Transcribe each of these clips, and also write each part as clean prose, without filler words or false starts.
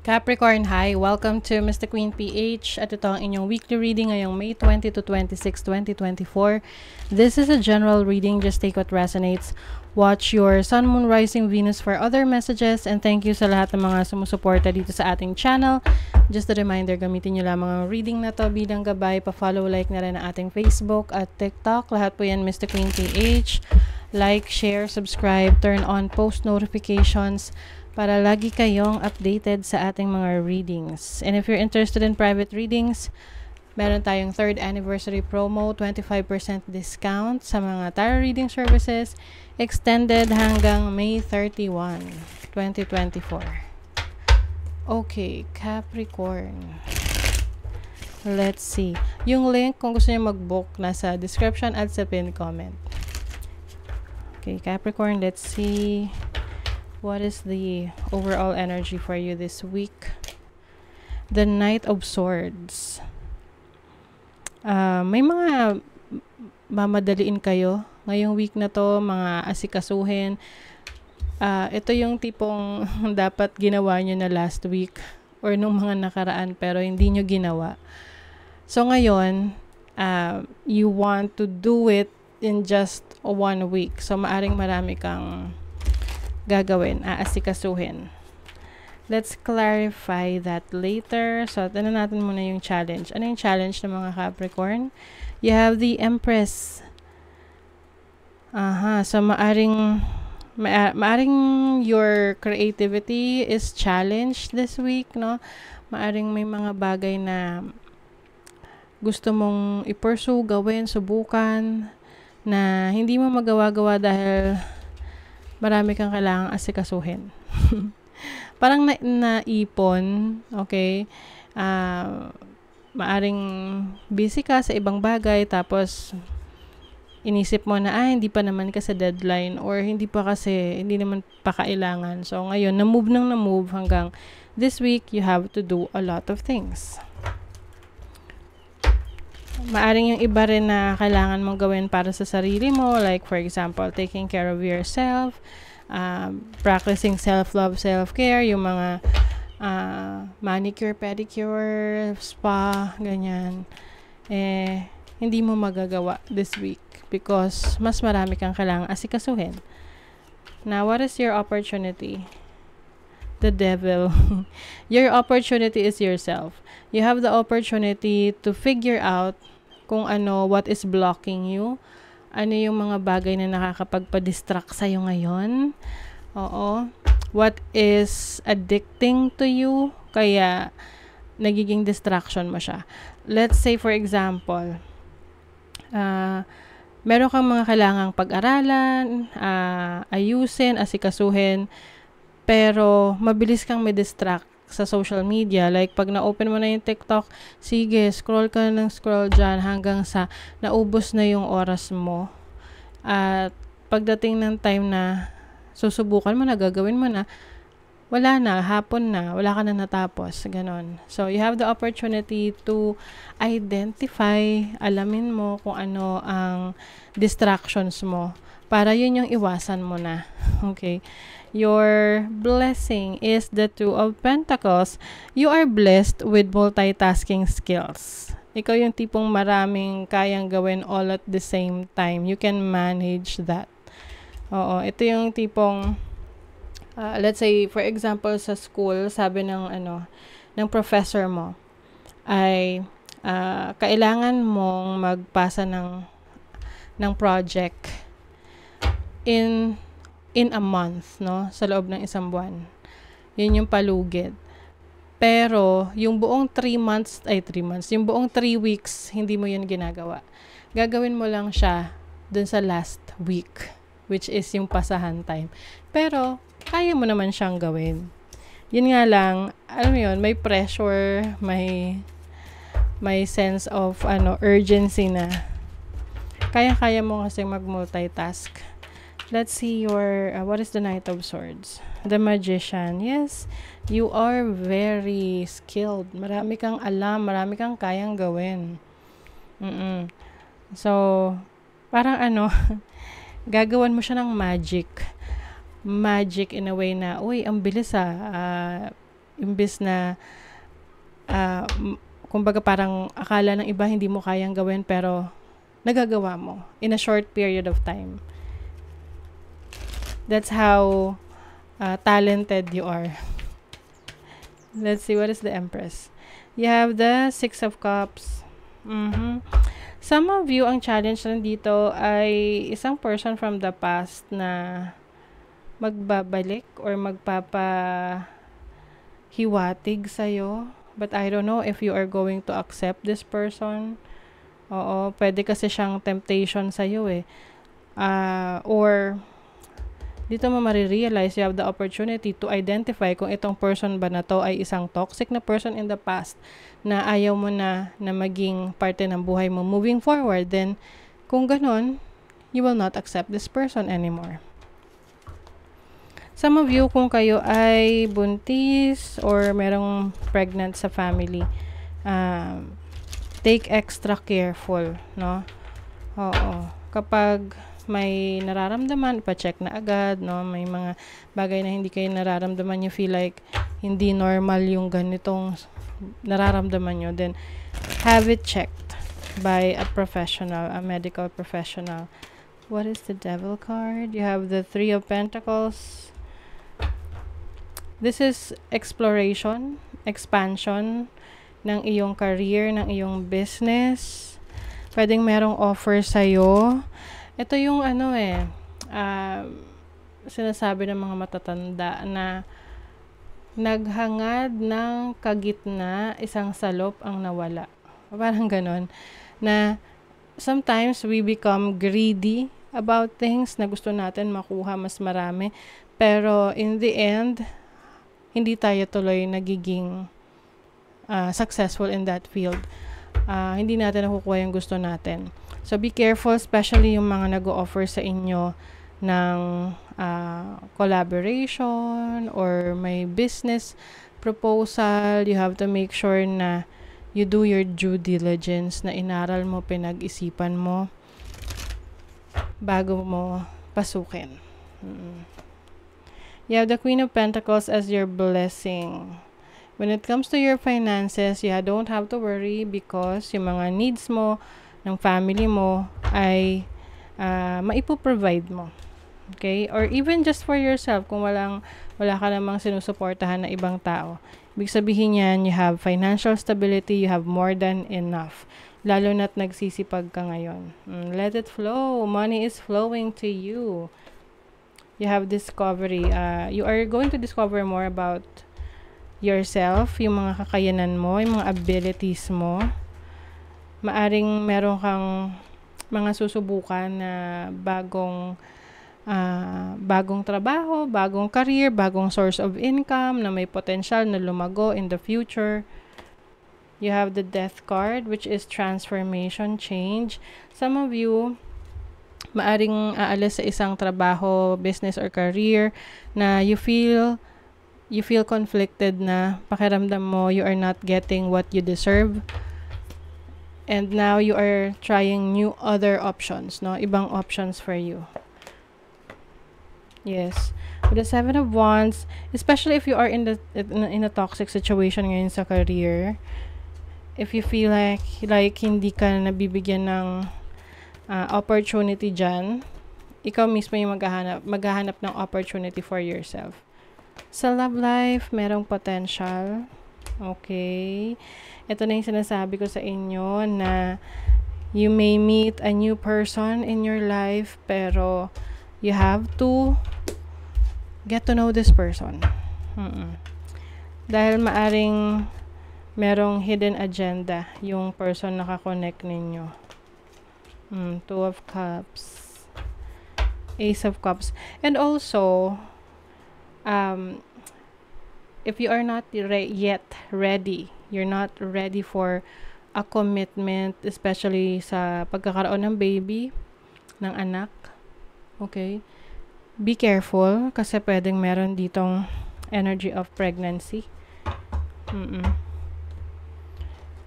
Capricorn, hi! Welcome to Mr. Queen PH at ito ang inyong weekly reading ngayong May 20 to 26, 2024. This is a general reading, just take what resonates. Watch your Sun, Moon, Rising, Venus for other messages, and thank you sa lahat ng mga sumusuporta dito sa ating channel. Just a reminder, gamitin nyo lamang ang reading na to bilang gabay. Pa-follow, like na rin ang ating Facebook at TikTok. Lahat po yan Mr. Queen PH. Like, share, subscribe, turn on post notifications para lagi kayong updated sa ating mga readings. And if you're interested in private readings, meron tayong 3rd anniversary promo, 25% discount sa mga tarot reading services, extended hanggang May 31, 2024. Okay, Capricorn. Let's see. Yung link kung gusto niyo mag-book nasa description at sa pinned comment. Okay, Capricorn, let's see. What is the overall energy for you this week? The Knight of Swords. May mga mamadaliin kayo ngayong week na to, mga asikasuhin. Ito yung tipong dapat ginawa nyo na last week or nung mga nakaraan pero hindi nyo ginawa. So ngayon, you want to do it in just 1 week. So maaring marami kang gagawin, aasikasuhin. Let's clarify that later. So, tanong natin muna yung challenge. Ano yung challenge ng mga Capricorn? You have the Empress. So maaring your creativity is challenged this week, no? Maaring may mga bagay na gusto mong i-pursue, gawin, subukan, na hindi mo magawa-gawa dahil marami kang kailangang asikasuhin. Parang naipon, okay? Maaring busy ka sa ibang bagay, tapos inisip mo na, hindi pa naman kasi deadline, or hindi naman pa kailangan. So, ngayon, na-move hanggang this week, you have to do a lot of things. Maaring yung iba rin na kailangan mong gawin para sa sarili mo, like for example, taking care of yourself, practicing self-love, self-care, yung mga manicure, pedicure, spa, ganyan. Hindi mo magagawa this week because mas marami kang kailangang asikasuhin. Now, what is your opportunity? The Devil. Your opportunity is yourself. You have the opportunity to figure out kung what is blocking you. Ano yung mga bagay na nakakapagpa-distract sa'yo ngayon. Oo. What is addicting to you, kaya nagiging distraction mo siya. Let's say, for example, meron kang mga kailangang pag-aralan, ayusin, asikasuhin, pero mabilis kang may distract sa social media. Like, pag na-open mo na yung TikTok, sige, scroll ka ng scroll dyan hanggang sa naubos na yung oras mo. At pagdating ng time na susubukan mo na, gagawin mo na, wala na, hapon na, wala ka na natapos, ganon. So, you have the opportunity to identify, alamin mo kung ano ang distractions mo, para yun yung iwasan mo na. Okay? Your blessing is the Two of Pentacles. You are blessed with multitasking skills. Ikaw yung tipong maraming kayang gawin all at the same time. You can manage that. Oo, ito yung tipong, let's say, for example, sa school, sabi ng professor mo, ay kailangan mong magpasa ng project in a month, no? Sa loob ng 1 buwan. Yun yung palugid. Pero, yung buong 3 months, yung buong 3 weeks, hindi mo yun ginagawa. Gagawin mo lang siya dun sa last week, which is yung pasahan time. Pero, kaya mo naman siyang gawin. Yun nga lang, alam mo yun, may pressure, may sense of, urgency na. Kaya mo kasi mag-multitask. Let's see your, what is the Knight of Swords? The Magician. Yes, you are very skilled. Marami kang alam, marami kang kayang gawin. So, parang gagawan mo siya ng magic. Magic in a way na, uy, ang bilis Imbis na, kumbaga parang akala ng iba hindi mo kayang gawin pero nagagawa mo in a short period of time. That's how talented you are. Let's see, what is the Empress? You have the Six of Cups. Some of you, ang challenge lang dito ay isang person from the past na magbabalik or magpapahiwatig sa'yo. But I don't know if you are going to accept this person. Oo, pwede kasi siyang temptation sa'yo eh. Or dito mo marirealize, you have the opportunity to identify kung itong person ba na to ay isang toxic na person in the past na ayaw mo na maging parte ng buhay mo moving forward. Then, kung ganun, you will not accept this person anymore. Some of you, kung kayo ay buntis or merong pregnant sa family, take extra careful, no? Oo. Kapag may nararamdaman, ipa-check na agad, no? May mga bagay na hindi kayo nararamdaman, you feel like hindi normal yung ganitong nararamdaman nyo, then have it checked by a professional, a medical professional. What is the Devil card? You have the Three of Pentacles. This is exploration, expansion ng iyong career, ng iyong business. Pwedeng merong offer sa'yo. Ito yung sinasabi ng mga matatanda na naghangad ng kagitna, isang salop ang nawala. Parang ganon. Na sometimes we become greedy about things na gusto natin makuha mas marami. Pero in the end, hindi tayo tuloy nagiging successful in that field. Hindi natin nakukuha yung gusto natin. So, be careful, especially yung mga nag-o-offer sa inyo ng collaboration or may business proposal. You have to make sure na you do your due diligence, na inaral mo, pinag-isipan mo bago mo pasukin. You have the Queen of Pentacles as your blessing. When it comes to your finances, you don't have to worry because yung mga needs mo, ng family mo ay maipo-provide mo. Okay? Or even just for yourself, kung wala ka namang sinusuportahan na ibang tao. Ibig sabihin yan, you have financial stability, you have more than enough. Lalo na't nagsisipag ka ngayon. Let it flow. Money is flowing to you. You have discovery. You are going to discover more about yourself, yung mga kakayanan mo, yung mga abilities mo. Maaring meron kang mga susubukan na bagong trabaho, bagong career, bagong source of income na may potential na lumago in the future. You have the Death card, which is transformation, change. Some of you, maaring aalis sa isang trabaho, business or career na you feel conflicted, na pakiramdam mo you are not getting what you deserve. And now you are trying new other options, no? Ibang options for you. Yes. With the Seven of Wands, especially if you are in a toxic situation ngayon sa career, if you feel like hindi ka nabibigyan ng opportunity dyan, ikaw mismo yung maghahanap ng opportunity for yourself. Sa love life, merong potential. Okay. Ito na yung sinasabi ko sa inyo na you may meet a new person in your life, pero you have to get to know this person. Dahil maaring merong hidden agenda yung person na kakonect ninyo. Two of Cups. Ace of Cups. And also, if you are not yet ready, you're not ready for a commitment, especially sa pagkakaroon ng baby, ng anak, okay? Be careful kasi pwedeng meron ditong energy of pregnancy.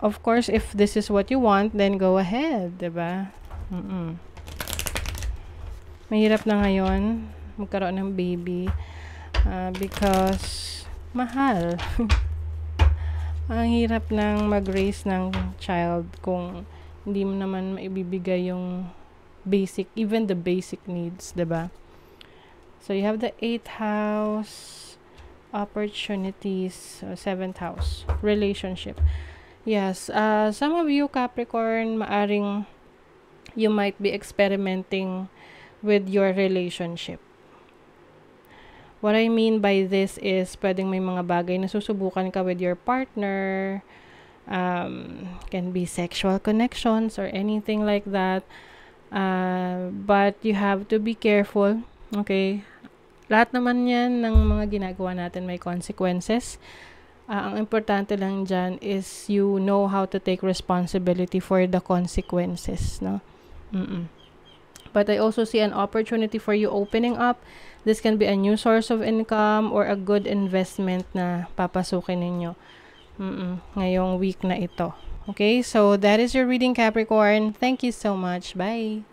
Of course, if this is what you want, then go ahead, diba? Mahirap na ngayon magkaroon ng baby because mahal. Ang hirap ng mag-raise ng child kung hindi mo naman maibibigay yung basic, even the basic needs, 'di ba? So you have the 8th house, opportunities, 7th house, relationship. Yes, some of you Capricorn, maaring you might be experimenting with your relationship. What I mean by this is, pwedeng may mga bagay na susubukan ka with your partner, can be sexual connections or anything like that. But you have to be careful, okay? Lahat naman yan ng mga ginagawa natin may consequences. Ang importante lang dyan is you know how to take responsibility for the consequences, no? But I also see an opportunity for you opening up. This can be a new source of income or a good investment na papasukin ninyo ngayong week na ito. Okay, so that is your reading, Capricorn. Thank you so much. Bye!